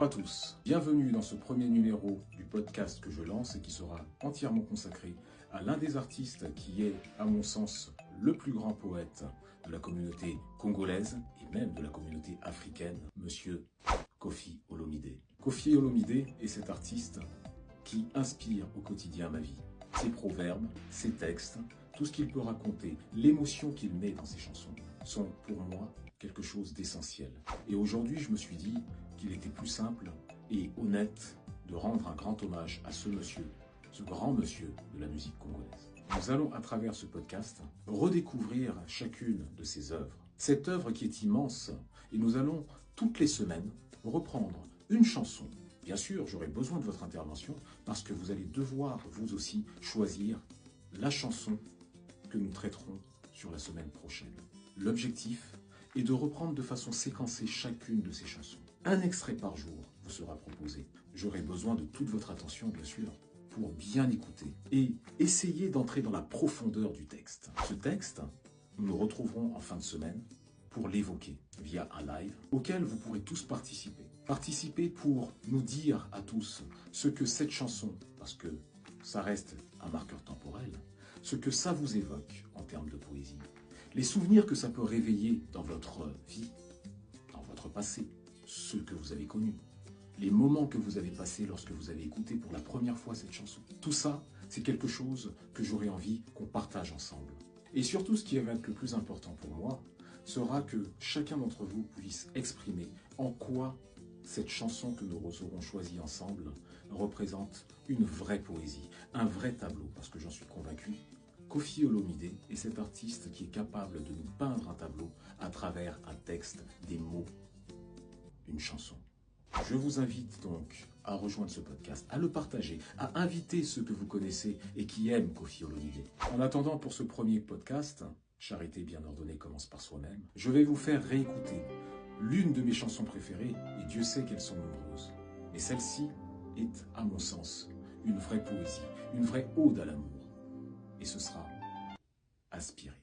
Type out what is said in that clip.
Bonjour à tous, bienvenue dans ce premier numéro du podcast que je lance et qui sera entièrement consacré à l'un des artistes qui est, à mon sens, le plus grand poète de la communauté congolaise et même de la communauté africaine, Monsieur Koffi Olomidé. Koffi Olomidé est cet artiste qui inspire au quotidien ma vie. Ses proverbes, ses textes, tout ce qu'il peut raconter, l'émotion qu'il met dans ses chansons sont pour moi quelque chose d'essentiel. Et aujourd'hui, je me suis dit qu'il était plus simple et honnête de rendre un grand hommage à ce monsieur, ce grand monsieur de la musique congolaise. Nous allons, à travers ce podcast, redécouvrir chacune de ses œuvres. Cette œuvre qui est immense, et nous allons, toutes les semaines, reprendre une chanson. Bien sûr, j'aurai besoin de votre intervention parce que vous allez devoir, vous aussi, choisir la chanson que nous traiterons sur la semaine prochaine. L'objectif est de reprendre de façon séquencée chacune de ces chansons. Un extrait par jour vous sera proposé. J'aurai besoin de toute votre attention, bien sûr, pour bien écouter et essayer d'entrer dans la profondeur du texte. Ce texte, nous nous retrouverons en fin de semaine pour l'évoquer via un live auquel vous pourrez tous participer. Participer pour nous dire à tous ce que cette chanson, parce que ça reste un marqueur temporel, ce que ça vous évoque en termes de poésie, les souvenirs que ça peut réveiller dans votre vie, dans votre passé, ceux que vous avez connus, les moments que vous avez passés lorsque vous avez écouté pour la première fois cette chanson. Tout ça, c'est quelque chose que j'aurais envie qu'on partage ensemble. Et surtout, ce qui va être le plus important pour moi, sera que chacun d'entre vous puisse exprimer en quoi cette chanson que nous aurons choisie ensemble représente une vraie poésie, un vrai tableau, parce que j'en suis convaincu. Koffi Olomidé est cet artiste qui est capable de nous peindre un tableau à travers un texte, des mots, une chanson. Je vous invite donc à rejoindre ce podcast, à le partager, à inviter ceux que vous connaissez et qui aiment Koffi Olomidé. En attendant, pour ce premier podcast, Charité bien ordonnée commence par soi-même, je vais vous faire réécouter l'une de mes chansons préférées, et Dieu sait qu'elles sont nombreuses. Mais celle-ci est, à mon sens, une vraie poésie, une vraie ode à l'amour. Et ce sera Aspirer.